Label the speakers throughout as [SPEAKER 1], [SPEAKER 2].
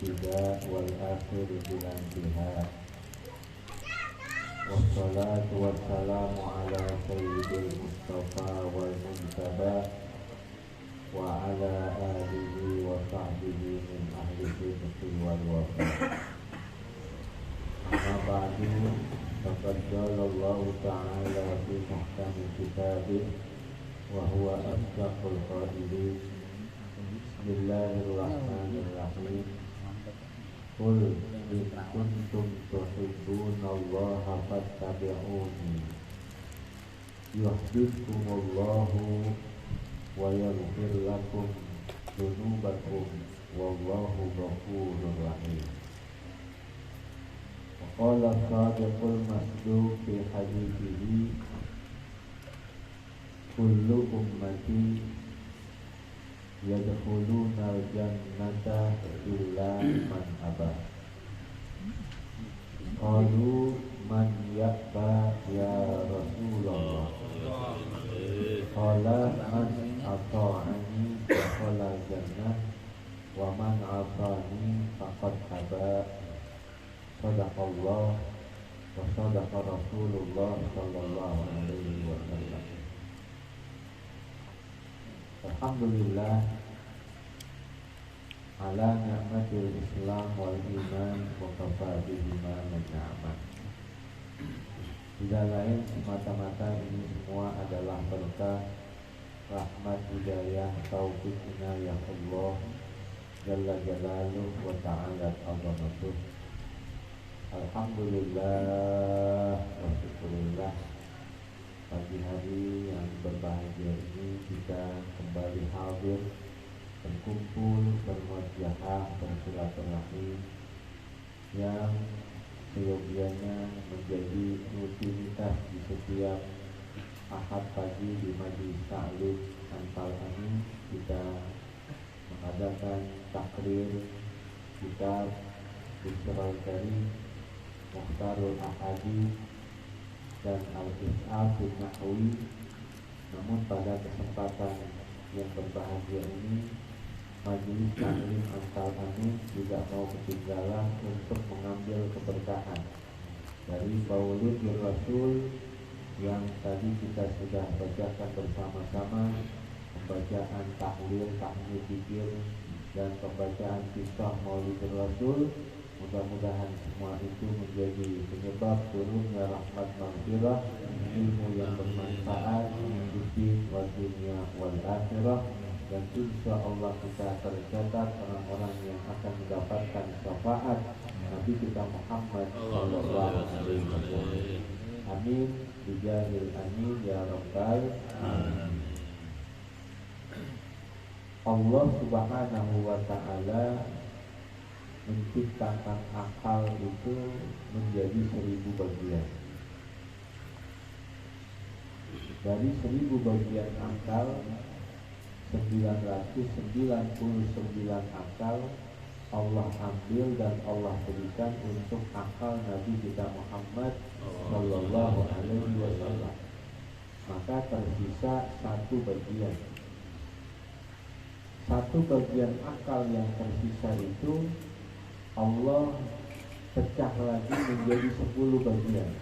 [SPEAKER 1] الابتداء والآخر بلا انتهاء والصلاة والسلام على سيد المصطفى والمجتبى وعلى آله وصحبه من أهل الصدق والوفاء. أما بعد فقد قال الله تعالى في محكم كتابه وهو أصدق القائلين بسم الله الرحمن الرحيم قل إن كنتم تحبون الله فاتبعوني يحببكم الله ويغفر لكم ذنوبكم والله غفور رحيم. وقال الصادق المصدوق في حديثه كل أمتي يدخلون الجنة إلا من أبى. قالوا من يأبى يا رسول الله؟ قال من أطاعني دخل الجنة ومن عصاني فقد أبى. صدق الله وصدق رسول الله صلى الله عليه وسلم. Alhamdulillah ala ni'matil Islam wal iman wa kafa bihima ni'mat. Tidak lain semata-mata ini semua adalah berkah rahmat hidayah taufik inayah Allah jalla jalaluhu wa ta'ala azamatuh. Alhamdulillah wa syukurillah, pagi hari yang berbahagia ini kita kembali hadir, berkumpul, bermuajahah, bersilaturahim yang seyogianya menjadi rutinitas di setiap Ahad pagi di Majelis Ta'lim Anfal ini. Kita mengadakan takrir kitab Bisrul Karim, Mukhtarul Ahadi dan Al-Is'ab bin Nahwi. Namun pada kesempatan yang berbahagia ini Majelis Ta'lim Anfal ini juga mau ketinggalan untuk mengambil keberkahan dari Maulid Rasul yang tadi kita sudah bacakan bersama-sama, pembacaan tahlil, tahmid zikir dan pembacaan kisah Maulid Rasul. Mudah-mudahan semua itu menjadi penyebab turunnya rahmat maghfirah, ilmu yang bermanfaat di dunia wal akhirah, dan insya Allah kita tercatat orang-orang yang akan mendapatkan syafaat Nabi kita Muhammad sallallahu alaihi wasallam. Amin bijahil amin ya rabbal alamin. Allah Subhanahu wa ta'ala menciptakan akal itu menjadi 1000 bagian. Dari 1000 bagian akal, 999 akal Allah ambil dan Allah berikan untuk akal Nabi kita Muhammad sallallahu alaihi wasallam. Maka tersisa 1 bagian. 1 bagian akal yang tersisa itu Allah pecah lagi menjadi 10 bagian.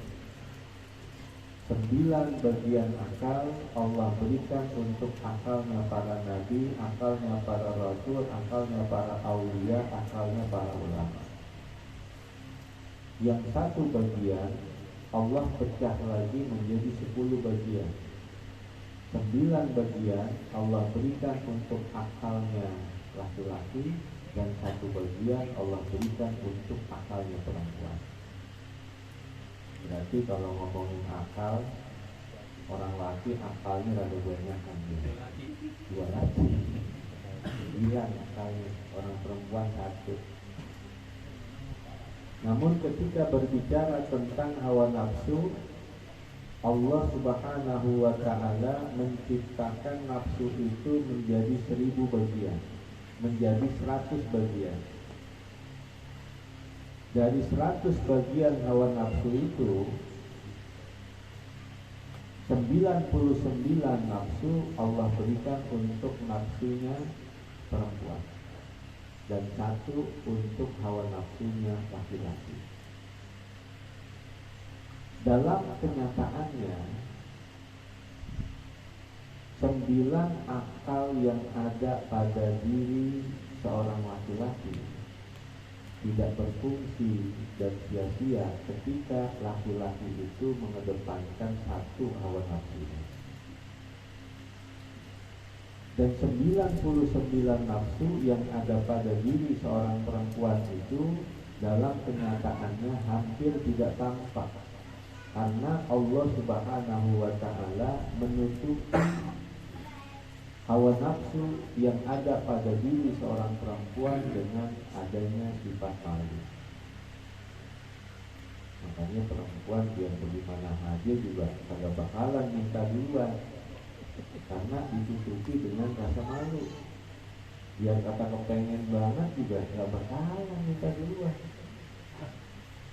[SPEAKER 1] 9 bagian akal Allah berikan untuk akalnya para nabi, akalnya para rasul, akalnya para aulia, akalnya para ulama. Yang 1 bagian Allah pecah lagi menjadi 10 bagian. 9 bagian Allah berikan untuk akalnya laki-laki, dan 1 bagian Allah berikan untuk akalnya perempuan. Berarti kalau ngomongin akal, orang laki akalnya rada banyak kan, 200. 9 akalnya, orang perempuan 1. Namun ketika berbicara tentang hawa nafsu, Allah Subhanahu wa ta'ala menciptakan nafsu itu menjadi 1000 bagian, menjadi 100 bagian. Dari 100 bagian hawa nafsu itu 99 nafsu Allah berikan untuk nafsunya perempuan. dan satu untuk hawa nafsunya laki-laki. Dalam kenyataannya, 9 akal yang ada pada diri seorang laki-laki tidak berfungsi dan sia-sia ketika laki-laki itu mengedepankan satu hawa nafsunya. Dan 99 nafsu yang ada pada diri seorang perempuan itu dalam kenyataannya hampir tidak tampak, karena Allah Subhanahu wa Ta'ala menutupi hawa nafsu yang ada pada diri seorang perempuan dengan adanya sifat malu. Makanya perempuan biar bagaimana aja juga kagak bakalan minta duluan, karena ditutupi dengan rasa malu. Biar kata kepengen banget juga gak bakalan minta duluan.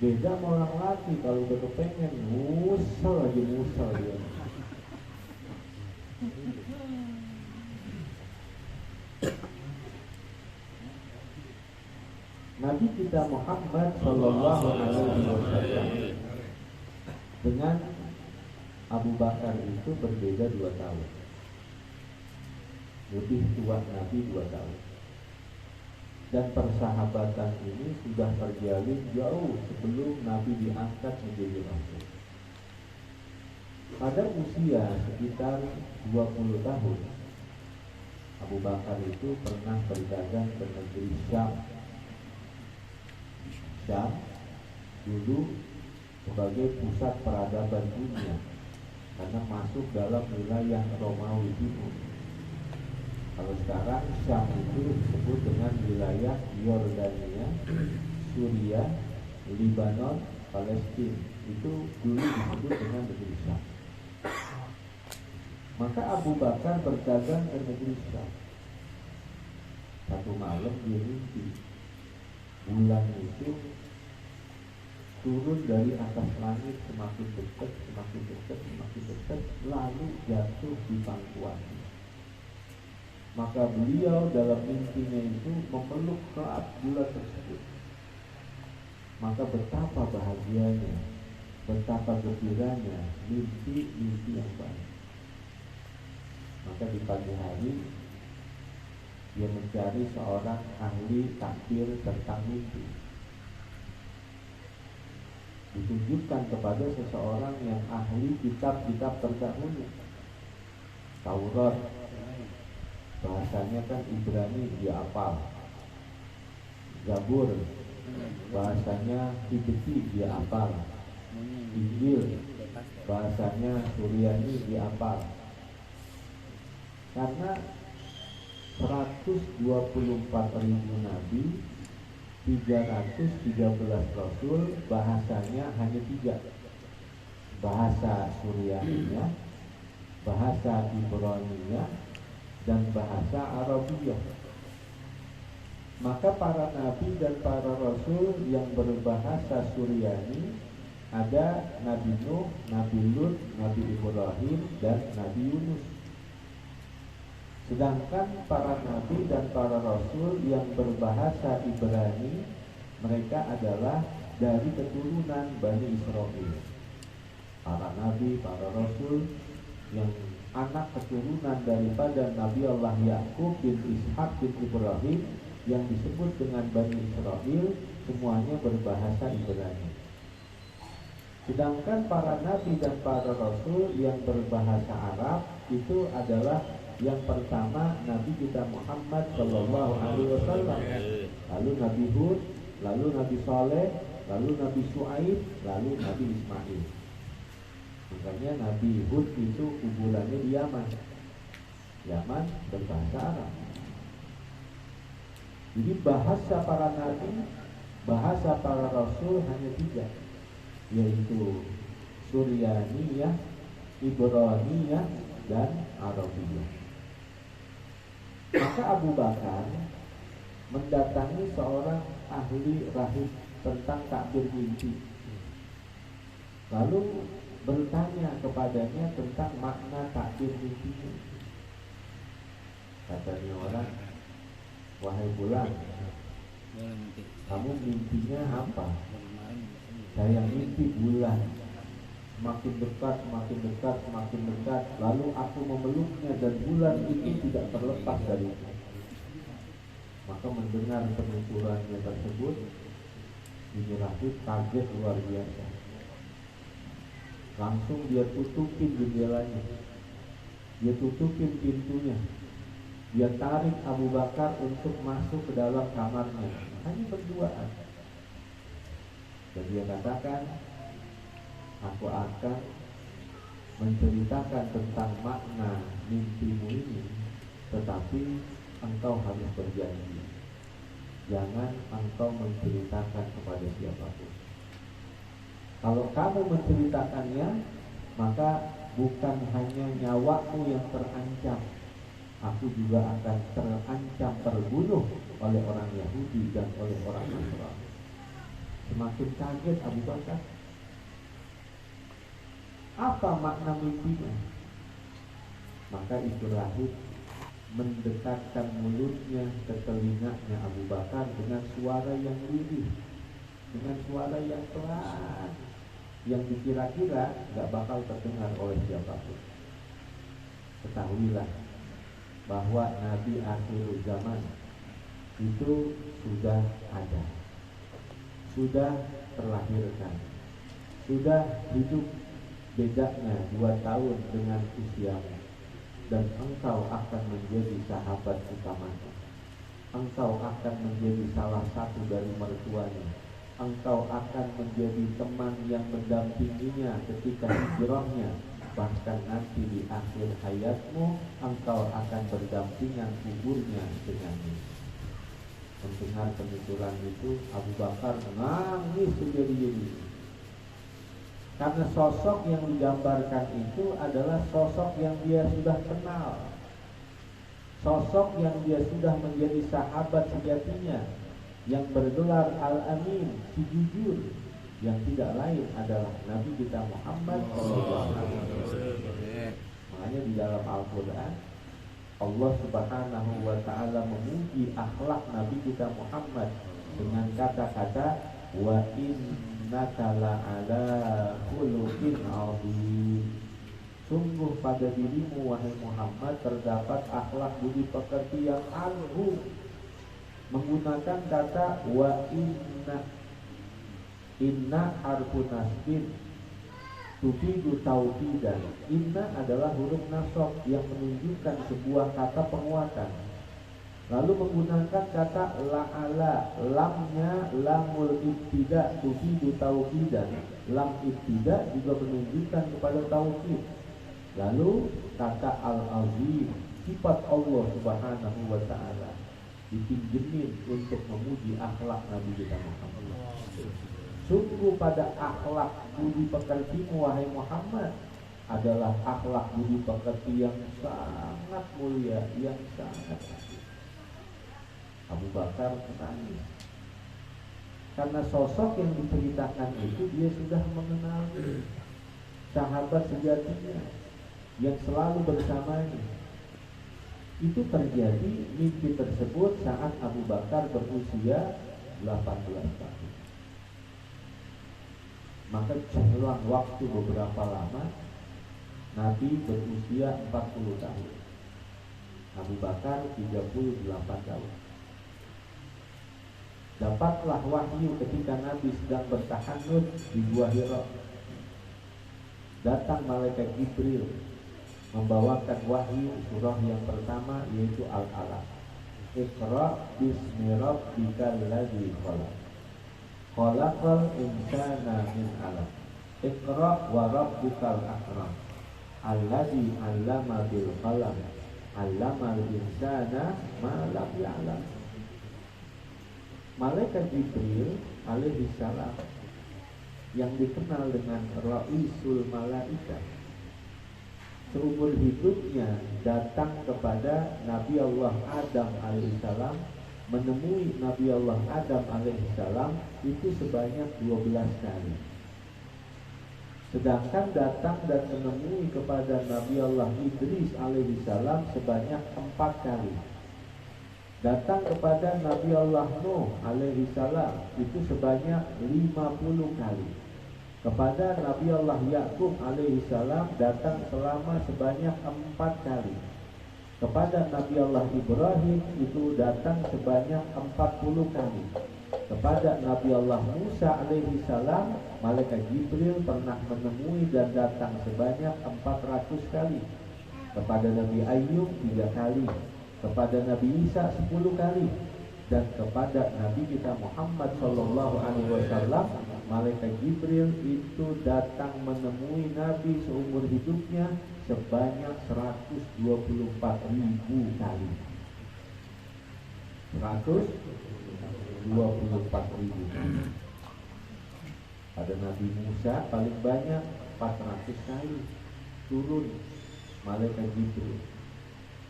[SPEAKER 1] Beda sama orang laki, kalau udah kepengen musel aja musel dia. Nabi kita Muhammad Sallallahu Alaihi Wasallam dengan Abu Bakar itu berbeda 2 tahun. Lebih tua Nabi 2 tahun. Dan persahabatan ini sudah terjalin jauh sebelum Nabi diangkat menjadi rasul. Pada usia sekitar 20 tahun, Abu Bakar itu pernah berdagang ke negeri Syam. Syam dulu sebagai pusat peradaban dunia, karena masuk dalam wilayah Romawi Timur. Kalau sekarang Syam itu disebut dengan wilayah Yordania, Suriah, Lebanon, Palestina. Itu dulu disebut dengan negeri Syam. Maka Abu Bakar berdagang ke negeri Syam. Satu malam dia mimpi bulan itu turun dari atas langit semakin dekat, semakin dekat, semakin dekat, lalu jatuh di pangkuannya. Maka beliau dalam mimpinya itu memeluk erat bulan tersebut. Maka betapa bahagianya, betapa gembiranya mimpi-mimpi yang baik. Maka di pagi hari dia mencari seorang ahli takbir tentang mimpi. Ditunjukkan kepada seseorang yang ahli kitab-kitab terdahulu. Taurat, bahasanya kan Ibrani dia hafal. Zabur, bahasanya Hibti dia hafal. Injil, bahasanya Suryani dia hafal. Karena 124.000 nabi, 313 rasul, bahasanya hanya 3. Bahasa Suryaninya, bahasa Ibraninya, dan bahasa Arabia. Maka para nabi dan para rasul yang berbahasa Suryani ada Nabi Nuh, Nabi Lut, Nabi Ibrahim, dan Nabi Yunus. Sedangkan para nabi dan para rasul yang berbahasa Ibrani, mereka adalah dari keturunan Bani Israel. Para nabi, para rasul yang anak keturunan daripada Nabi Allah Yakub bin Ishak bin Ibrahim yang disebut dengan Bani Israel, semuanya berbahasa Ibrani. Sedangkan para nabi dan para rasul yang berbahasa Arab itu adalah yang pertama Nabi kita Muhammad Sallallahu Alaihi Wasallam, lalu Nabi Hud, lalu Nabi Saleh, lalu Nabi Shu'aib, lalu Nabi Ismail. Makanya Nabi Hud itu kuburannya di Yaman. Yaman berbahasa Arab. Jadi bahasa para nabi, bahasa para rasul hanya 3, yaitu Suryaniyah, Ibraniyah, dan Arabiyah. Maka Abu Bakar mendatangi seorang ahli rahib tentang takbir mimpi, lalu bertanya kepadanya tentang makna takbir mimpi. Katanya orang, wahai bulan, Kamu mimpinya apa? Saya mimpi bulan. Semakin dekat, semakin dekat, semakin dekat. Lalu aku memeluknya dan bulan itu tidak terlepas dariku. Maka mendengar penuturannya tersebut, Ibnu Rahib kaget luar biasa. Langsung dia tutupin jendelanya, dia tutupin pintunya, dia tarik Abu Bakar untuk masuk ke dalam kamarnya, hanya berduaan. Dan dia katakan, aku akan menceritakan tentang makna mimpimu ini, tetapi engkau harus berjanji, jangan engkau menceritakan kepada siapapun. Kalau kamu menceritakannya, maka bukan hanya nyawamu yang terancam, aku juga akan terancam terbunuh oleh orang Yahudi dan oleh orang Nasrani. Semakin kaget Abu Bakar. Apa makna mimpinya? Maka Ibnu Rahib mendekatkan mulutnya ke telinganya Abu Bakar dengan suara yang lirih, dengan suara yang pelan, yang dikira-kira gak bakal terdengar oleh siapapun. Ketahuilah bahwa Nabi akhir zaman itu sudah ada, sudah terlahirkan, sudah hidup, bedanya 2 tahun dengan usiamu, dan engkau akan menjadi sahabat utamanya. Engkau akan menjadi salah satu dari mertuanya. Engkau akan menjadi teman yang mendampinginya ketika hijrahnya. Bahkan nanti di akhir hayatmu, engkau akan berdampingan kuburnya dengannya. Mendengar penuturan itu, Abu Bakar menangis sejadi-jadi. Karena sosok yang digambarkan itu adalah sosok yang dia sudah kenal, sosok yang dia sudah menjadi sahabat sejatinya, yang bergelar Al-Amin, si jujur, yang tidak lain adalah Nabi kita Muhammad SAW. Makanya di dalam Al-Quran Allah Subhanahu wa Ta'ala memuji akhlak Nabi kita Muhammad dengan kata-kata wa innaka la'ala khuluqin 'azim. Sungguh pada dirimu wahai Muhammad terdapat akhlak budi pekerti yang agung. Menggunakan kata wa inna harfu nasbin tufidu tauhidan. Inna adalah huruf nasab yang menunjukkan sebuah kata penguatan. Lalu menggunakan kata la'ala, lamnya lamul ibtida tufidu tauhidan. Lam ibtida juga menunjukkan kepada tauhid. Lalu kata al-azim, sifat Allah Subhanahu wa Ta'ala, dipinjemin untuk memuji akhlak Nabi kita Muhammad. Sungguh pada akhlak budi pekertimu wahai Muhammad adalah akhlak budi pekerti yang sangat mulia, yang sangat agung. Abu Bakar menangis karena sosok yang diceritakan itu dia sudah mengenal sahabat sejatinya yang selalu bersamanya. Itu terjadi, mimpi tersebut saat Abu Bakar berusia 18 tahun. Maka selang waktu beberapa lama Nabi berusia 40 tahun, Abu Bakar 38 tahun. Dapatlah wahyu ketika Nabi sedang bertahannut di Gua Hira. Datang malaikat Jibril membawakan wahyu surah yang pertama, yaitu Al-Alaq. Iqra bismi rabbikal ladzi khalaq. Khalaqal insana min 'alaq. Iqra wa rabbukal akram. Alladzi 'allama bil qalam. 'Allamal insana ma lam ya'lam. Malaikat Jibril alaihi salam yang dikenal dengan Raisul Malaikat, seumur hidupnya datang kepada Nabi Allah Adam alaihissalam, menemui Nabi Allah Adam alaihissalam itu sebanyak 12 kali. Sedangkan datang dan menemui kepada Nabi Allah Idris alaihissalam sebanyak 4 kali. Datang kepada Nabi Allah Nuh alaihi salam itu sebanyak 50 kali. Kepada Nabi Allah Yakub alaihi salam datang selama sebanyak 4 kali. Kepada Nabi Allah Ibrahim itu datang sebanyak 40 kali. Kepada Nabi Allah Musa alaihi salam, malaikat Jibril pernah menemui dan datang sebanyak 400 kali. Kepada Nabi Ayub 3 kali. Kepada Nabi Isa 10 kali. Dan kepada Nabi kita Muhammad sallallahu alaihi wasallam, malaikat Jibril itu datang menemui Nabi seumur hidupnya sebanyak 124.000 kali. 124.000 kali. Pada Nabi Musa paling banyak 400 kali turun malaikat Jibril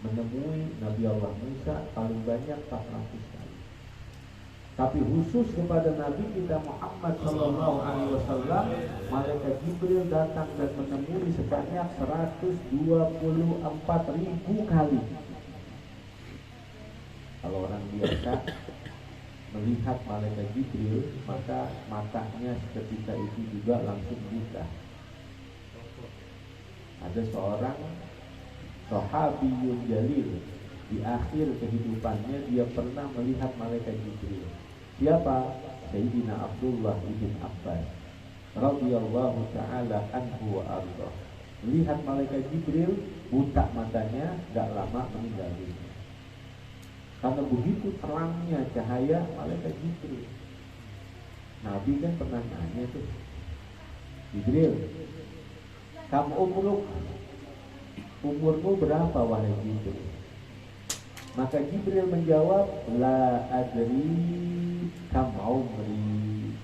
[SPEAKER 1] menemui Nabi Allah Musa paling banyak 400 kali. Tapi khusus kepada Nabi kita Muhammad sallallahu alaihi wasallam, malaikat Jibril datang dan menemui sebanyak 124.000 kali. Kalau orang biasa melihat malaikat Jibril, maka matanya ketika itu juga langsung buta. Ada seorang sahabiyun jalil, di akhir kehidupannya dia pernah melihat malaikat Jibril. Siapa? Sayyidina Abdullah bin Abbas radhiyallahu taala anhu wa arda. Melihat malaikat Jibril, buta matanya, gak lama meninggal dunia. Karena begitu terangnya cahaya malaikat Jibril. Nabi kan pernah nanya tuh, Jibril, kamu umurmu berapa wahai Jibril? Maka Jibril menjawab, la adri kam umri.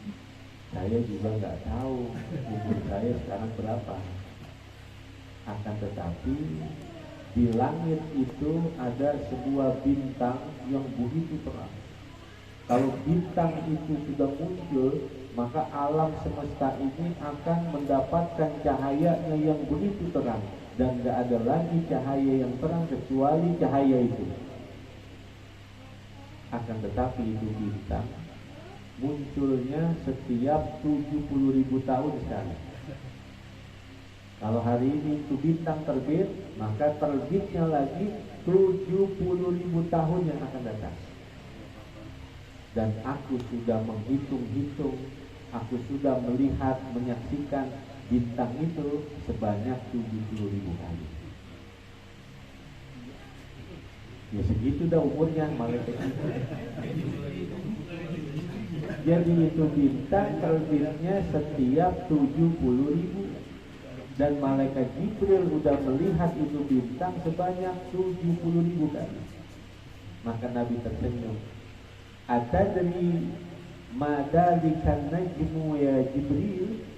[SPEAKER 1] Saya juga nggak tahu umur saya sekarang berapa. Akan tetapi di langit itu ada sebuah bintang yang begitu terang. Kalau bintang itu sudah muncul, maka alam semesta ini akan mendapatkan cahayanya yang begitu terang. Dan nggak ada lagi cahaya yang terang kecuali cahaya itu. Akan tetapi itu bintang munculnya setiap 70.000 tahun sekali. Kalau hari ini itu bintang terbit, maka terbitnya lagi 70.000 tahun yang akan datang. Dan aku sudah menghitung-hitung, aku sudah melihat, menyaksikan bintang itu sebanyak 70.000 kali. Ya segitu dah umurnya malaikat itu. Jadi itu bintang terbitnya setiap 70.000. Dan malaikat Jibril sudah melihat itu bintang sebanyak 70.000 kali. Maka Nabi tersenyum. Atadri madalikan najmu ya Jibril?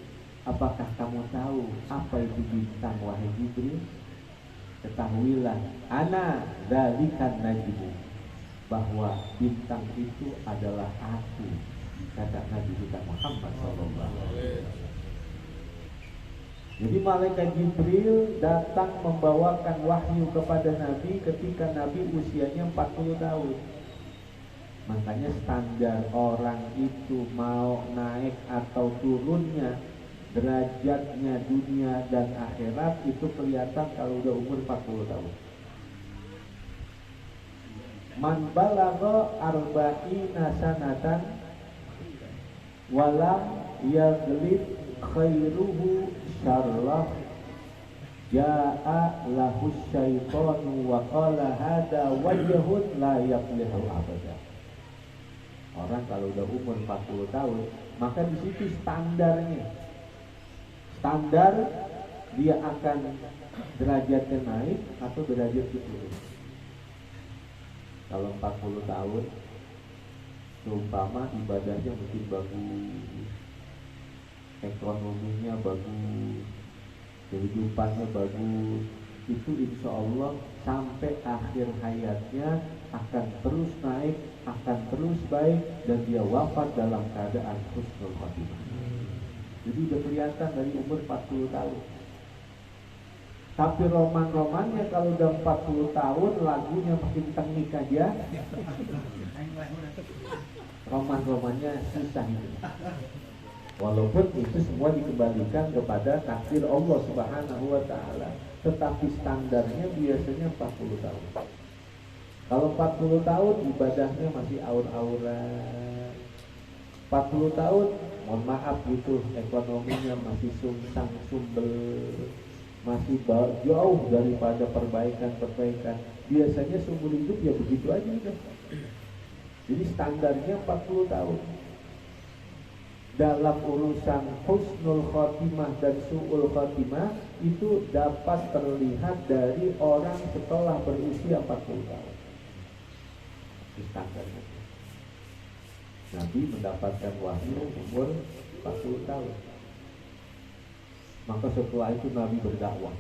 [SPEAKER 1] Apakah kamu tahu apa itu bintang wahai Jibril? Ketahuilah, ana dzalikan najmu, bahwa bintang itu adalah aku, kata Nabi kita Muhammad SAW. Jadi malaikat Jibril datang membawakan wahyu kepada Nabi ketika Nabi usianya 40 tahun. Makanya standar orang itu mau naik atau turunnya derajatnya dunia dan akhirat itu kelihatan kalau udah umur 40 tahun. Man balagha arba'ina sanatan walam yaglib khairuhu syarrah ja'a lahu syaitanu wa qala hada wajhun la yaflihu abada. Orang kalau udah umur 40 tahun, maka di situ standarnya. Standar dia akan derajatnya naik atau derajatnya turun. Kalau 40 tahun, seumpama ibadahnya mungkin bagus, ekonominya bagus, kehidupannya bagus, itu insya Allah sampai akhir hayatnya akan terus naik, akan terus baik, dan dia wafat dalam keadaan husnul khotimah. Jadi udah kelihatan dari umur 40 tahun. Tapi roman-romannya kalau udah 40 tahun lagunya makin tengik aja. Roman-romannya susah itu. Walaupun itu semua dikembalikan kepada takdir Allah Subhanahu wa taala, tetapi standarnya biasanya 40 tahun. Kalau 40 tahun ibadahnya masih aur-auran. 40 tahun, mohon maaf gitu, ekonominya masih sungsang sumbel, masih jauh daripada perbaikan. Biasanya seumur hidup ya begitu aja udah. Jadi standarnya 40 tahun. Dalam urusan husnul khotimah dan su'ul khotimah itu dapat terlihat dari orang setelah berusia 40 tahun. Itu standarnya. Nabi mendapatkan wahyu umur 40 tahun. Maka setelah itu Nabi berdakwah,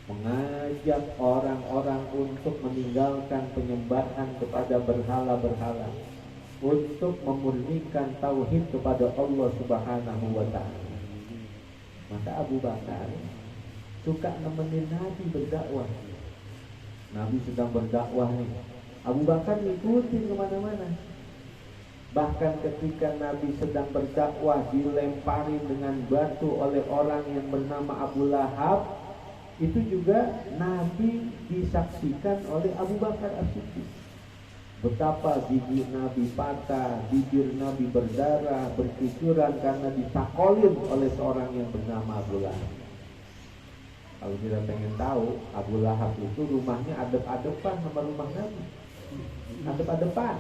[SPEAKER 1] mengajak orang-orang untuk meninggalkan penyembahan kepada berhala-berhala, untuk memurnikan tauhid kepada Allah Subhanahu wa taala. Maka Abu Bakar suka nemenin Nabi berdakwah. Nabi sedang berdakwah nih, Abu Bakar ngikutin kemana-mana. Bahkan ketika Nabi sedang berdakwah dilempari dengan batu oleh orang yang bernama Abu Lahab, itu juga Nabi disaksikan oleh Abu Bakar As-Siddiq. Betapa gigi Nabi patah, bibir Nabi berdarah, bercucuran karena ditakolin oleh seorang yang bernama Abu Lahab. Kalau kita pengen tahu, Abu Lahab itu rumahnya adep-adepan sama rumah Nabi. Adep-adepan.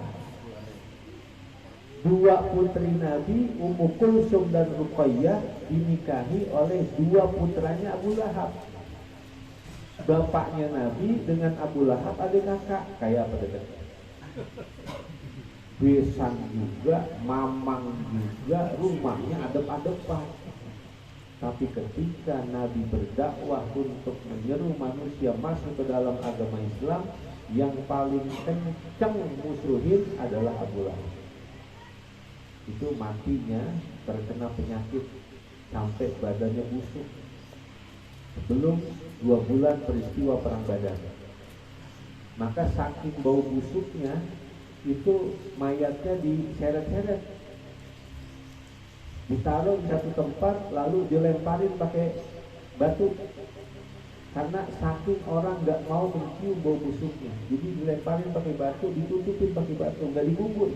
[SPEAKER 1] Dua putri Nabi, Ummu Kulsum dan Ruqayyah, dinikahi oleh dua putranya Abu Lahab. Bapaknya Nabi dengan Abu Lahab ada kakak, kayak apa dekat? Besan juga, mamang juga, rumahnya adep-adepan. Tapi ketika Nabi berdakwah untuk menyeru manusia masuk ke dalam agama Islam, yang paling kencang musuhin adalah Abu Lahab. Itu matinya terkena penyakit sampai badannya busuk sebelum 2 bulan peristiwa perang Badar. Maka saking bau busuknya itu mayatnya diseret-seret, ditaruh di satu tempat lalu dilemparin pakai batu, karena saking orang nggak mau mencium bau busuknya. Jadi dilemparin pakai batu, ditutupin pakai batu, nggak dikubur.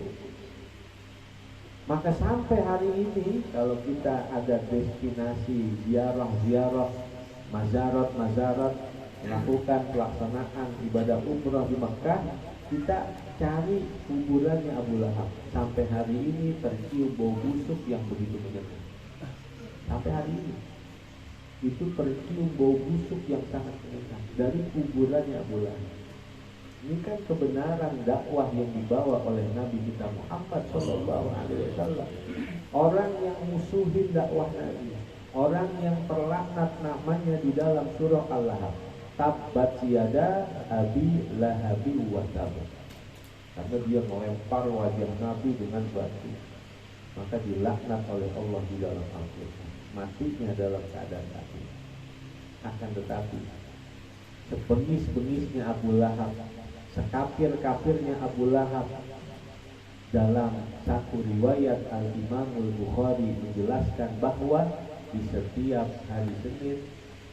[SPEAKER 1] Maka sampai hari ini kalau kita ada destinasi ziarah, mazarat, melakukan pelaksanaan ibadah umrah di Mekah, kita cari kuburannya Abu Lahab. Sampai hari ini tercium bau busuk yang begitu menyengat. Sampai hari ini itu tercium bau busuk yang sangat menyengat dari kuburannya Abu Lahab. Ini kan kebenaran dakwah yang dibawa oleh Nabi kita Muhammad SAW. Orang yang musuhin dakwah Nabi, orang yang terlaknat namanya di dalam surah Al-Lahab, tabbat yada abi lahabi wa tab. Karena dia melempar wajah Nabi dengan batu, maka dilaknat oleh Allah di dalam Al-Quran. Matinya dalam keadaan kafir. Akan tetapi sebengis-bengisnya Abu Lahab, sekafir-kafirnya Abu Lahab, dalam satu riwayat Al-Imamul Bukhari menjelaskan bahwa di setiap hari Senin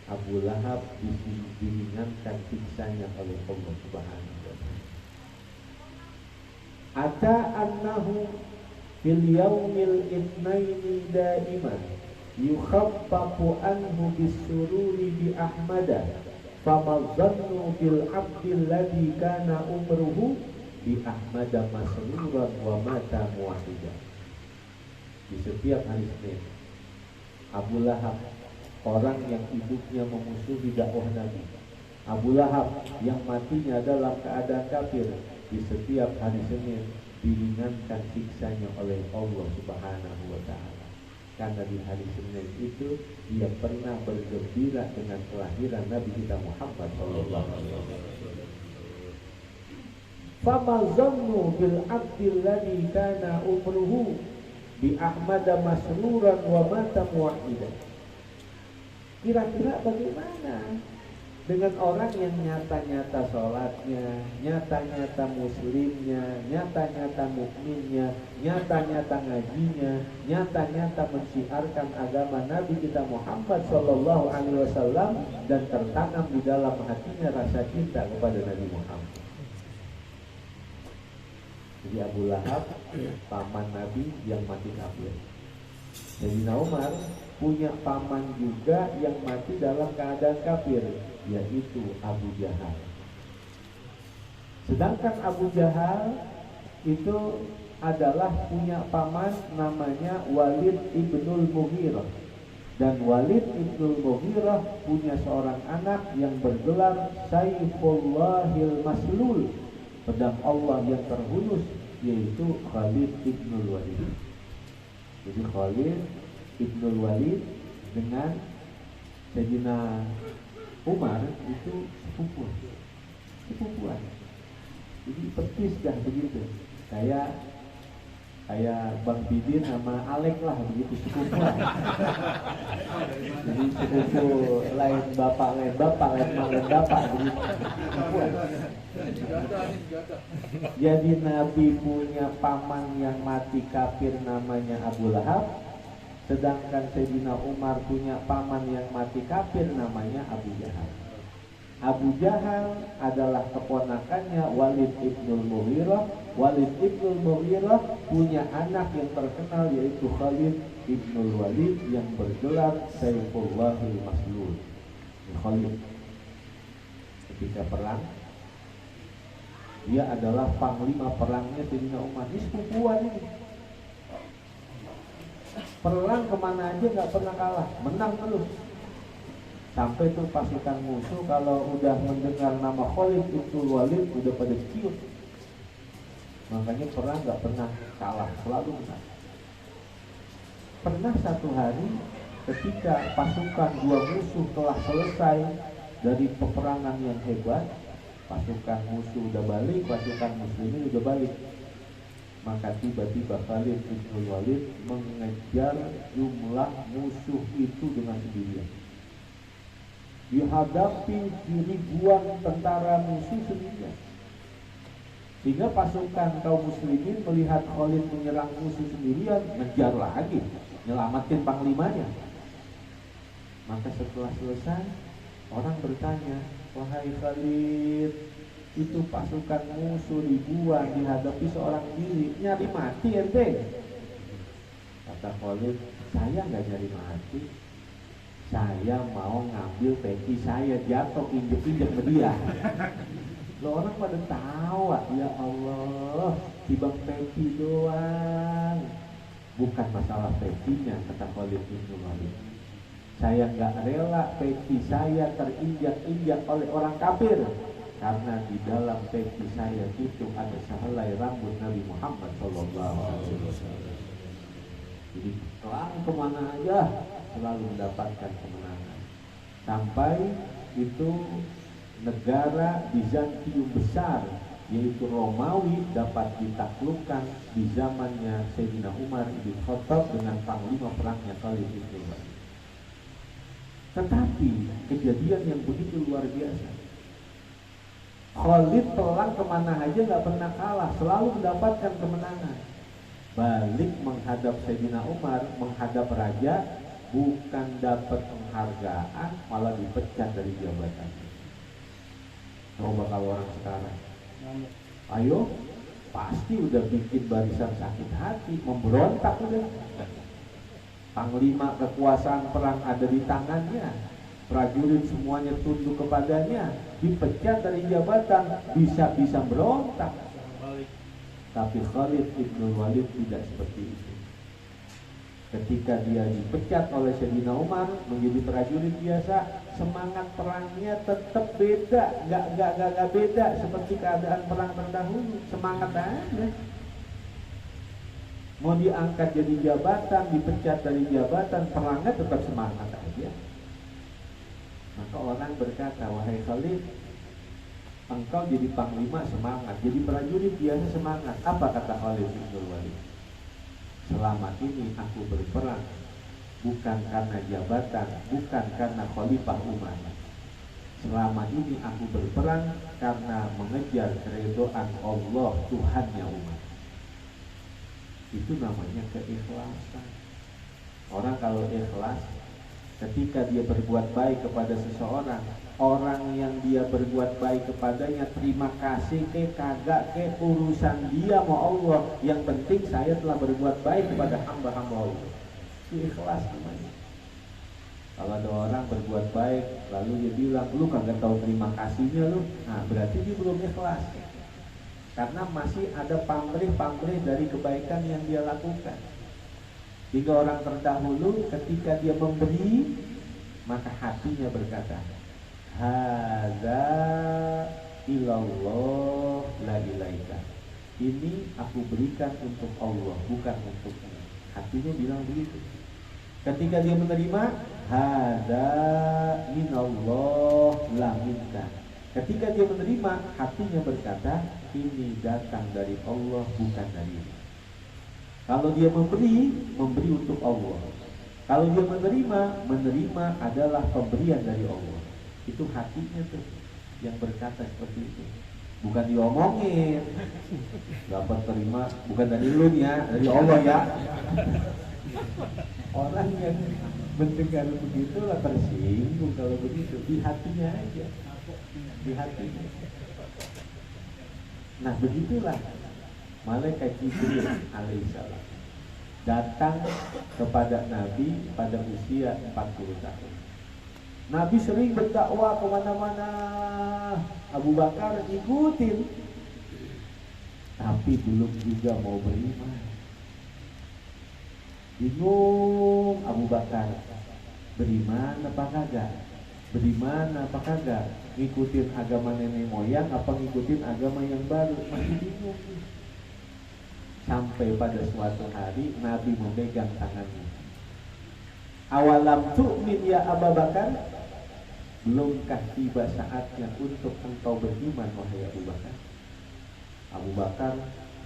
[SPEAKER 1] Abu Lahab diringankan siksanya oleh Allah Subhanahu wa taala. Ata annahu fil yaumil itsnaini daiman yukhaffafu anhu bisururi bi ahmada famazannu bil abdil ladzi kana umruhu bi ahmada masruran wa mata muwahhidan. Di setiap hari Senin Abu Lahab, orang yang hidupnya memusuhi dakwah Nabi, Abu Lahab yang matinya dalam keadaan kafir, di setiap hari Senin diringankan siksanya oleh Allah Subhanahu wa taala. Karena di hari Senin itu dia pernah bergembira dengan kelahiran Nabi kita Muhammad sallallahu alaihi wasallam. Famazannu bil abdil ladzi kana umruhu bi ahmada masruran wa mata muwahhidan. Kira-kira bagaimana dengan orang yang nyata-nyata sholatnya, nyata-nyata muslimnya, nyata-nyata mukminnya, nyata-nyata ngajinya, nyata-nyata mensiarkan agama Nabi kita Muhammad Sallallahu Alaihi Wasallam, dan tertanam di dalam hatinya rasa cinta kepada Nabi Muhammad. Jadi Abu Lahab paman Nabi yang mati kafir. Sayyidina Umar punya paman juga yang mati dalam keadaan kafir, yaitu Abu Jahal. Sedangkan Abu Jahal itu adalah punya paman namanya Walid ibnul Mughirah. Dan Walid ibnul Mughirah punya seorang anak yang bergelar Sayfullahil Maslul, pedang Allah yang terhunus, yaitu Khalid ibnul Walid. Jadi Khalid ibnul Walid dengan Sayyidina Umar itu sepupuan. Jadi petis dah begitu. Kayak Bang Bidin sama Alek lah begitu, sepupuan. Jadi sepupu lain bapak lain bapak begitu. Sepupuan. Jadi Nabi punya paman yang mati kafir namanya Abu Lahab, sedangkan Sayyidina Umar punya paman yang mati kafir namanya Abu Jahal. Abu Jahal adalah keponakannya Walid ibnul Mughirah. Walid ibnul Mughirah punya anak yang terkenal, yaitu Khalid ibnul Walid yang bergelar Sayfullahil Maslul. Khalid ketika perang, dia adalah panglima perangnya Sayyidina Umar. Ini sepupuan ini. Perang kemana aja nggak pernah kalah, menang terus. Sampai tuh pasukan musuh kalau udah mendengar nama Khalid ibnul Walid udah pada ciut. Makanya perang nggak pernah kalah, selalu menang. Pernah satu hari ketika pasukan dua musuh telah selesai dari peperangan yang hebat, pasukan musuh udah balik, pasukan muslimin udah balik, maka tiba-tiba Khalid ibnul Walid mengejar jumlah musuh itu dengan sendirian. Dihadapi ribuan tentara musuh sendirian. Sehingga pasukan kaum muslimin melihat Khalid menyerang musuh sendirian, ngejar lagi, nyelamatin panglimanya. Maka setelah selesai, orang bertanya, wahai Khalid, itu pasukan musuh ribuan dihadapi seorang diri, nyari mati ente? Kata Khalid, saya nggak nyari mati, saya mau ngambil peci saya jatuh injek-injek ke dia. Lo orang pada tahu, ya Allah, tiba peci doang. Bukan masalah pecinya, kata Khalid ibnul Walid. Saya nggak rela peci saya terinjak-injak oleh orang kafir, karena di dalam peci saya itu ada sehelai rambut Nabi Muhammad Sallallahu Alaihi Wasallam. Jadi perang kemana aja selalu mendapatkan kemenangan. Sampai itu negara Bizantium besar, yaitu Romawi, dapat ditaklukkan di zamannya Sayyidina Umar bin Khattab dengan panglima perangnya Khalid ibnul Walid. Tetapi kejadian yang begitu luar biasa. Khalid perang kemana aja nggak pernah kalah, selalu mendapatkan kemenangan. Balik menghadap Sayyidina Umar, menghadap raja, bukan dapat penghargaan, malah dipecat dari jabatannya. Coba kalau orang sekarang, ayo, pasti udah bikin barisan sakit hati, memberontak udah. Panglima kekuasaan perang ada di tangannya, prajurit semuanya tunduk kepadanya, dipecat dari jabatan, bisa berontak. Tapi Khalid ibnul Walid tidak seperti itu. Ketika dia dipecat oleh Sayyidina Umar menjadi prajurit biasa, semangat perangnya tetap beda, nggak beda seperti keadaan perang terdahulu. Semangat aja. Mau diangkat jadi jabatan, dipecat dari jabatan, perangnya tetap semangat aja. Maka orang berkata, wahai Khalid, engkau jadi panglima semangat, jadi prajurit biasa semangat. Apa kata Khalid ibnul Walid? Selama ini aku berperang bukan karena jabatan, bukan karena khalifah Umar, Selama ini aku berperang karena mengejar keridhaan Allah, Tuhannya umat. Itu namanya keikhlasan. Orang kalau ikhlas, ketika dia berbuat baik kepada seseorang, orang yang dia berbuat baik kepadanya, terima kasih ke kagak ke urusan dia mau Allah. Yang penting saya telah berbuat baik kepada hamba-hamba Allah. Itu ikhlas namanya. Kalau ada orang berbuat baik lalu dia bilang, lu kagak tahu terima kasihnya lu, nah berarti dia belum ikhlas. Karena masih ada pamrih-pamrih dari kebaikan yang dia lakukan. Jika orang terdahulu ketika dia memberi, maka hatinya berkata, hadza ilallah la ilaika. Ini aku berikan untuk Allah, bukan untukmu. Hatinya bilang begitu. Ketika dia menerima, hadza minallah la minka. Ketika dia menerima, hatinya berkata, ini datang dari Allah, bukan dari ini. Kalau dia memberi, memberi untuk Allah. Kalau dia menerima adalah pemberian dari Allah. Itu hatinya tuh yang berkata seperti itu. Bukan diomongin. Dapat terima, bukan dari lu ya, dari Allah ya. Orang yang mendengar begitu lah tersinggung kalau begitu. Di hatinya aja. Di hatinya. Nah begitulah Malaikat Jibril alaihissalam datang kepada Nabi pada usia 40 tahun. Nabi sering berdakwah kemana-mana, Abu Bakar ikutin, tapi belum juga mau beriman. Bingung Abu Bakar, beriman apa kagak? Beriman apa kagak? Ngikutin agama nenek moyang apa ngikutin agama yang baru? Masih bingung. Sampai pada suatu hari Nabi memegang tangannya. Awalam tu'min ya Abu Bakar? Belumkah tiba saatnya untuk engkau beriman wahai Abu Bakar? Abu Bakar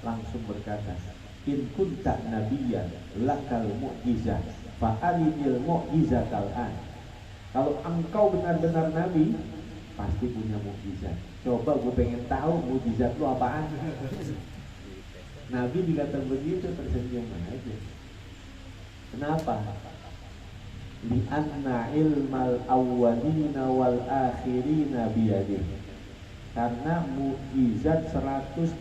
[SPEAKER 1] langsung berkata, in kunta nabiyyan lakal mu'jizah fa'alinil mu'jizatal an. Kalau engkau benar-benar nabi, pasti punya mukjizat. Coba gue pengen tahu mukjizat lu apaan. Nabi dikatakan begitu tersenyum aja. Kenapa? Li'anna ilmal awwalina wal akhirina biyadihi. Karena mukjizat 124.000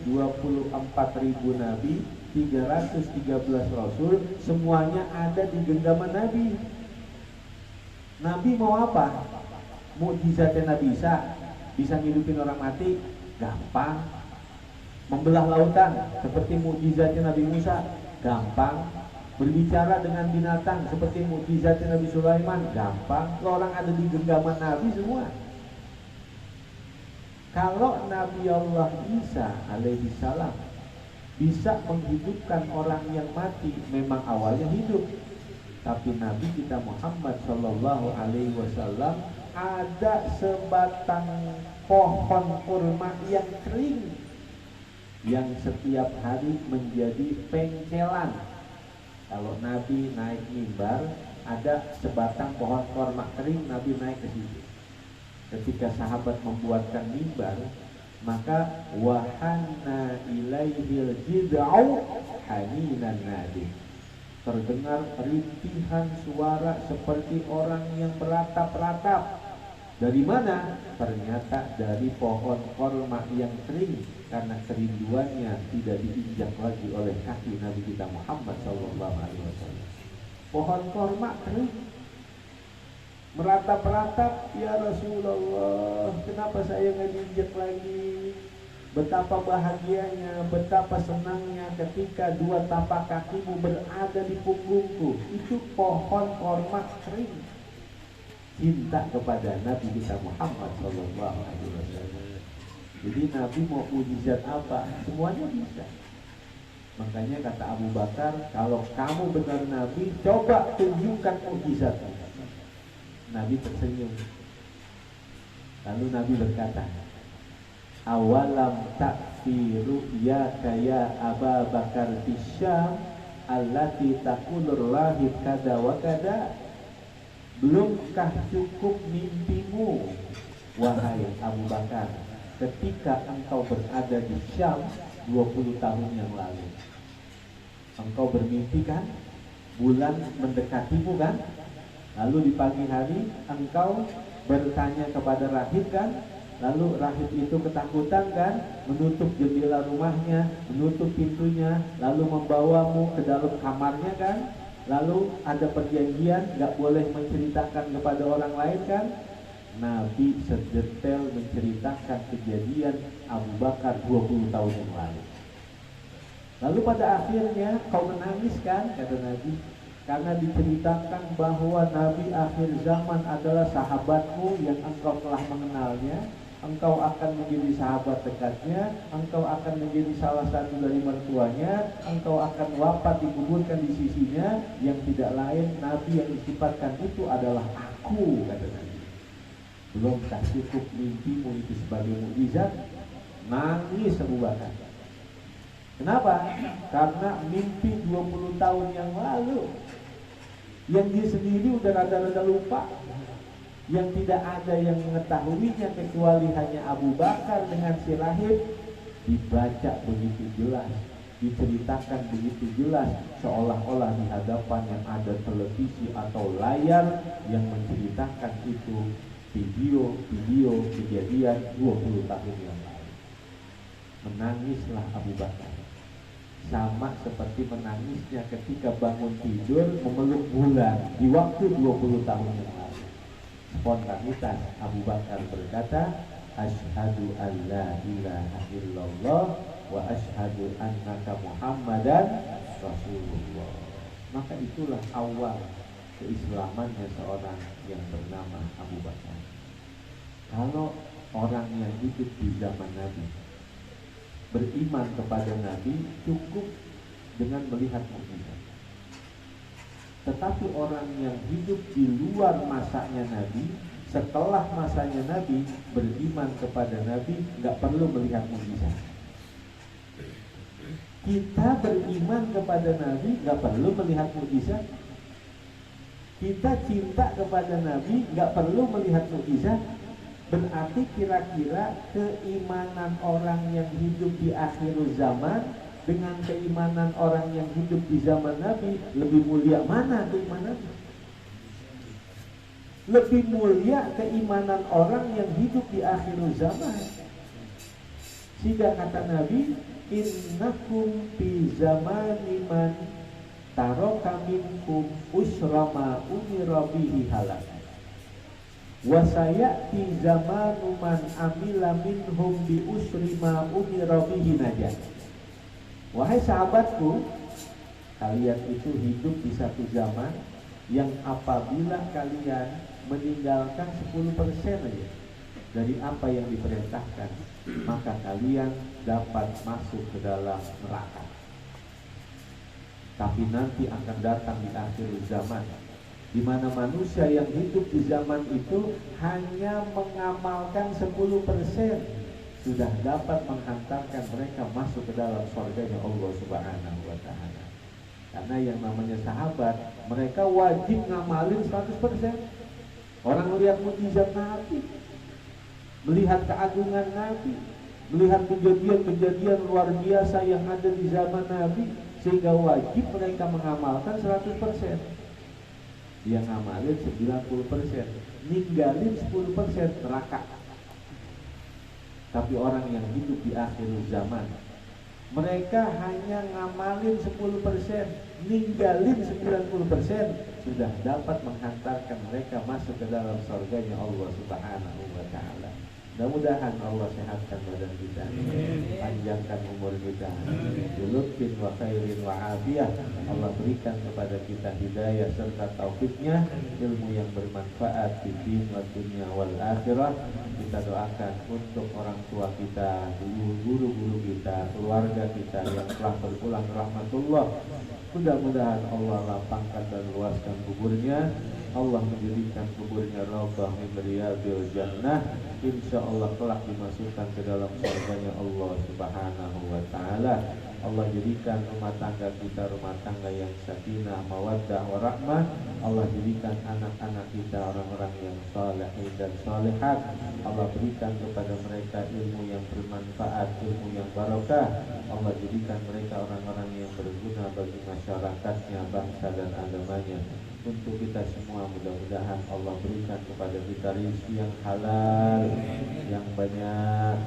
[SPEAKER 1] nabi, 313 rasul, semuanya ada di genggaman Nabi. Nabi mau apa? Mukjizatnya Nabi bisa ngidupin orang mati, gampang. Membelah lautan seperti mukjizatnya Nabi Musa, gampang. Berbicara dengan binatang seperti mukjizatnya Nabi Sulaiman, gampang. Orang ada di genggaman Nabi semua. Kalau Nabi Allah Isa alaihi salam bisa menghidupkan orang yang mati, memang awalnya hidup. Tapi Nabi kita Muhammad sallallahu alaihi wasallam ada sebatang pohon kurma yang kering yang setiap hari menjadi pengkelan. Kalau Nabi naik mimbar, ada sebatang pohon kurma kering, Nabi naik ke situ. Ketika sahabat membuatkan mimbar, maka wahanna ilaihil jid'u haninan nadi. Terdengar rintihan suara seperti orang yang beratap-ratap. Dari mana? Ternyata dari pohon korma yang kering, karena kerinduannya tidak diinjak lagi oleh kaki Nabi kita Muhammad SAW. Pohon korma kering, meratap-ratap, ya Rasulullah, kenapa saya nggak diinjak lagi? Betapa bahagianya, betapa senangnya ketika dua tapak kakimu berada di punggungku. Itu pohon korma kering. Cinta kepada Nabi kita Muhammad SAW. Jadi Nabi mau mukjizat apa? Semuanya bisa. Makanya kata Abu Bakar, kalau kamu benar Nabi, coba tunjukkan mukjizat. Nabi tersenyum. Lalu Nabi berkata, awalam takfi ru'yaka ya Aba Bakar Bisyam allati taqulur lahib kada wa kada. Belumkah cukup mimpimu wahai Abu Bakar, ketika engkau berada di Syam 20 tahun yang lalu. Engkau bermimpi kan? Bulan mendekatimu kan? Lalu di pagi hari engkau bertanya kepada rahib kan? Lalu rahib itu ketakutan kan? Menutup jendela rumahnya, menutup pintunya, lalu membawamu ke dalam kamarnya kan? Lalu ada perjanjian gak boleh menceritakan kepada orang lain kan? Nabi sedetail menceritakan kejadian Abu Bakar 20 tahun yang lalu. Lalu pada akhirnya kau menangis kan, kata Nabi, karena diceritakan bahwa Nabi akhir zaman adalah sahabatmu yang engkau telah mengenalnya. Engkau akan menjadi sahabat dekatnya, engkau akan menjadi salah satu dari mertuanya, engkau akan wafat dikuburkan di sisinya, yang tidak lain Nabi yang disifatkan itu adalah aku, kata Nabi. Belum tak cukup mimpimu itu sebagai mukjizat, nangis Abu Bakar. Kenapa? Karena mimpi 20 tahun yang lalu yang dia sendiri udah rada-rada lupa, yang tidak ada yang mengetahuinya kecuali hanya Abu Bakar dengan si rahib, dibaca begitu jelas, diceritakan begitu jelas, seolah-olah di hadapan yang ada televisi atau layar yang menceritakan itu video kejadian 20 tahun yang lalu. Menangislah Abu Bakar, sama seperti menangisnya ketika bangun tidur memeluk bulan di waktu 20 tahun yang lalu. Spontanitas Abu Bakar berkata, asyhadu an la ilaha illallah wa asyhadu annaka Muhammadan Rasulullah. Maka itulah awal keislamannya seorang yang bernama Abu Bakar. Kalau orang yang hidup di zaman Nabi beriman kepada Nabi cukup dengan melihat mukjizat. Tetapi orang yang hidup di luar masanya Nabi, setelah masanya Nabi, beriman kepada Nabi nggak perlu melihat mukjizat. Kita beriman kepada Nabi nggak perlu melihat mukjizat. Kita cinta kepada Nabi nggak perlu melihat mukjizat. Berarti kira-kira keimanan orang yang hidup di akhir zaman dengan keimanan orang yang hidup di zaman Nabi, lebih mulia mana keimanannya? Lebih mulia keimanan orang yang hidup di akhir zaman. Sehingga kata Nabi, innakum fi zamani man taraka minkum usrama umira bihi halak. Wa sayati zamanu man amila minhum bi usri ma umira bihi najat. Wahai sahabatku, kalian itu hidup di satu zaman yang apabila kalian meninggalkan 10% aja dari apa yang diperintahkan, maka kalian dapat masuk ke dalam neraka. Tapi nanti akan datang di akhir zaman, di mana manusia yang hidup di zaman itu hanya mengamalkan 10%, sudah dapat menghantarkan mereka masuk ke dalam surganya Allah Subhanahu wa Ta'ala. Karena yang namanya sahabat, mereka wajib ngamalin 100%. Orang melihat mukjizat Nabi, melihat keagungan Nabi, melihat kejadian-kejadian luar biasa yang ada di zaman Nabi, sehingga wajib mereka mengamalkan 100%. Dia ngamalin 90%, ninggalin 10% neraka. Tapi orang yang hidup di akhir zaman, mereka hanya ngamalin 10%, ninggalin 90%, sudah dapat menghantarkan mereka masuk ke dalam surganya Allah Subhanahu wa Ta'ala. Mudah-mudahan Allah sehatkan badan kita, panjangkan umur kita, dilutfin wa khairin wa afiyah. Allah berikan kepada kita hidayah serta taufiknya, ilmu yang bermanfaat di din wa dunya wal akhirah. Kita doakan untuk orang tua kita, guru-guru kita, keluarga kita yang telah berpulang rahmatullah. Mudah-mudahan Allah lapangkan dan luaskan kuburnya, Allah menjadikan kuburnya raudhah min riyadil jannah. Insya Allah kelak dimasukkan ke dalam surganya Allah Subhanahu wa Ta'ala. Allah jadikan rumah tangga kita rumah tangga yang sakinah, mawaddah, warahmah. Allah jadikan anak-anak kita orang-orang yang salihin dan salihat. Allah berikan kepada mereka ilmu yang bermanfaat, ilmu yang barokah. Allah jadikan mereka orang-orang yang berguna bagi masyarakatnya, bangsa dan agamanya. Untuk kita semua mudah-mudahan Allah berikan kepada kita rezeki yang halal, yang banyak,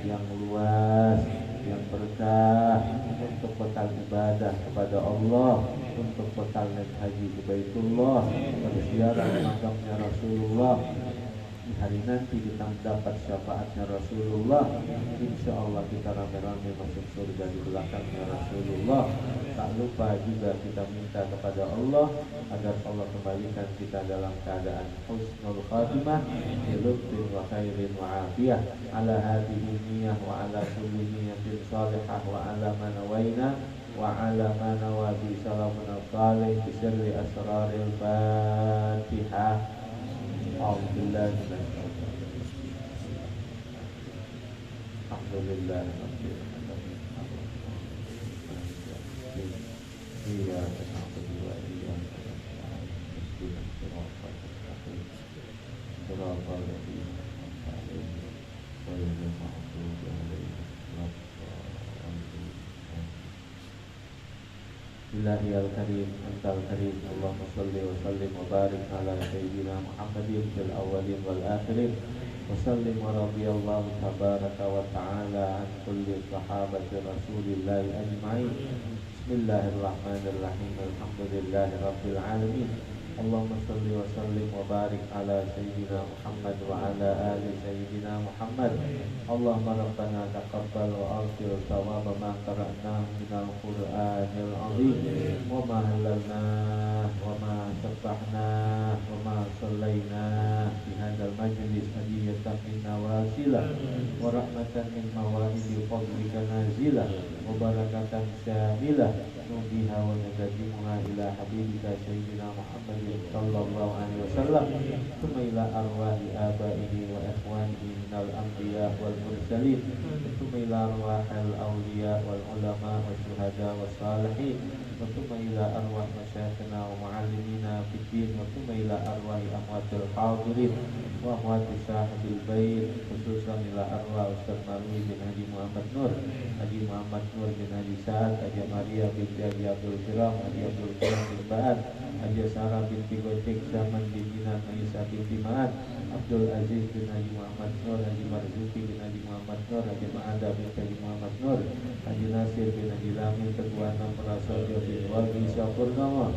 [SPEAKER 1] yang luas, yang berkah, untuk bekal ibadah kepada Allah, untuk bekal naik haji ke Baitullah, berziarah makamnya Rasulullah. Di hari nanti kita mendapat syafaatnya Rasulullah. Insya Allah kita rame-rame masuk surga di belakangnya Rasulullah. Tak lupa juga kita minta kepada Allah agar Allah kembalikan kita dalam keadaan husnul khatimah, bilutfin wa khairin wa afiyah, ala hadhihi niyah wa ala kulli niyatin salihah wa ala manawaina wa ala manawabi salamuna salih bisirri asraril fatihah. Alhamdulillah, alhamdulillah, iya, alhamdulillah, iya, Ilahi al-Karim, Antal Karim, Allahumma salli wa sallim wa barik ala Sayyidina Muhammadin fil awalin wal akhirin, wa sallim wa radiyallahu tabaraka wa ta'ala an kulli sahabati Rasulillahi ajma'in. Bismillahirrahmanirrahim. Alhamdulillahi rabbil alamin. Allahumma salli wa sallim wa barik ala Sayyidina Muhammad wa ala ali Sayyidina Muhammad. Allahumma rabbana taqabbal wa aghfir thawaba ma qara'na minal Qur'anil azim wa ma halalna wa ma sabbahna wa ma sallayna fi hadzal majlis hadiyatan minna wasilah wa rahmatan min mawahidi fadlika nazilah wa barakatan syamilah nubiha wa naqdimuha ila habibika Sayyidina Muhammad sallallahu alaihi wasallam, thumma ila arwahi abaihi wa ikhwanihi minal anbiya wal mursalin, thumma ila arwahil awliya wal ulama wa syuhada wa salihin, wa thumma ila arwah masyayikhina wa muallimina fid din, wa thumma ila arwahi amwatil hadirin wa amwati sahibil bait, khususan ila arwah Ustaz Marwi bin Haji Muhammad Nur, Haji Muhammad Nur bin Haji Sa'ad, Haji Maria binti Haji Abdul Kiram, Haji Abdul Kiram bin Ba'ad, Haji Sarah binti Gocek, Zaman bin Dinan, Maisa binti Ma'ad, Abdul Aziz bin Haji Muhammad Nur, Haji Marzuki bin Haji Muhammad Nur, Haji Ma'ada bin Haji Muhammad Nur, Haji Nasir bin Haji Lamin, Teguh Anam Prasojo bin Walbi Syapurnama.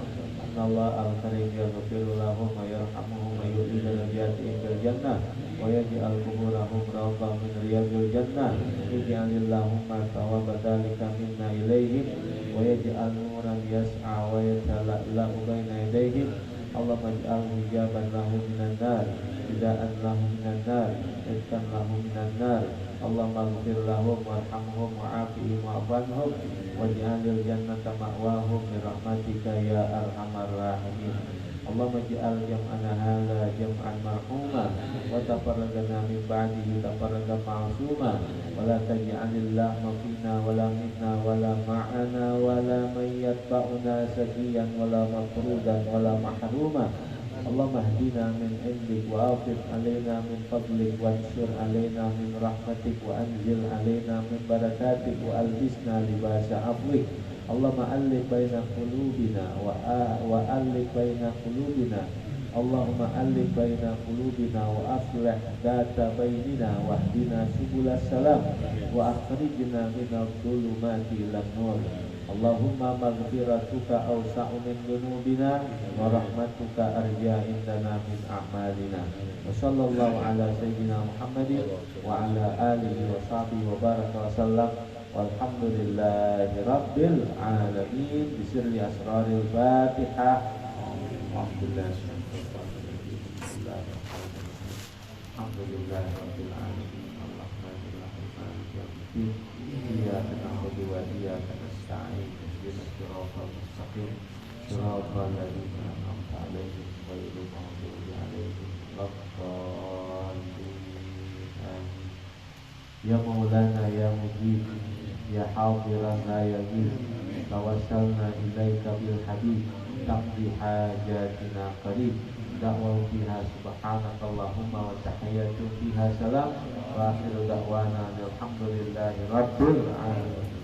[SPEAKER 1] Allah al-Karim yaghfiru lahum wa yarhamuhum wa yu'li darajatihim fil jannah wa yaj'al quburahum rawdatan min riyadil jannah, ij'alillahumma thawaba dzalika minna ilaihim wa yaj'al nuran yas'a wa yatala'la'u baina yadayhim. Allahumma ij'al hijaban lahum minan nar, hidaan lahum minan nar, itkan lahum minan nar. Allahumma ighfir lahum warhamhum wa'afihim wa'afanhum waj'alil jannata ma'wahum bi rahmatika ya arhamar rahimin. Allahumma ij'al jam'ana hadza jam'an marhuma wa tafarraqana min ba'dihi tafarraqan ma'suma wa la taj'alil lahma fina wa la minna wa la ma'ana wa la man yatba'una sakiyan wa la mafrudan wa la mahruma. Allahumma hdina min indik wa afid alaina min fadlik wa anshur alaina min rahmatik wa anzil alaina min barakatik wa albisna libasa afwik. Allahumma alif baina qulubina wa alif baina qulubina. Allahumma alif baina qulubina wa aslih data bainina wa hdina subulas salam wa akhrijna minadh dhulumati ilan nur. Allahumma maghfiratuka awsa'u min dhunubina wa rahmatuka arja indana min a'malina. Wa sallallahu ala sayyidina Muhammadin wa ala alihi wa sahbihi wa baraka wa sallam. Walhamdulillahi rabbil alamin. Bisirri asraril fatihah. Alhamdulillah. Alhamdulillah rabbil alamin. Alhamdulillahirrahmanirrahim. Maliki yaumiddin. Iyyaka na'budu wa iyyaka nasta'in. Ihdinas siratal mustaqim. Siratal ladzina an'amta 'alaihim ghairil maghdubi 'alaihim waladdallin. Amin. Ya Maulana ya Mujib ya hadiran la yaghib tawassalna ilaika bil habib taqdi hajatina qarib da'wa fiha subhanakallahumma wa tahiyyatu fiha salam wa akhiru da'wana alhamdulillahi rabbil alamin.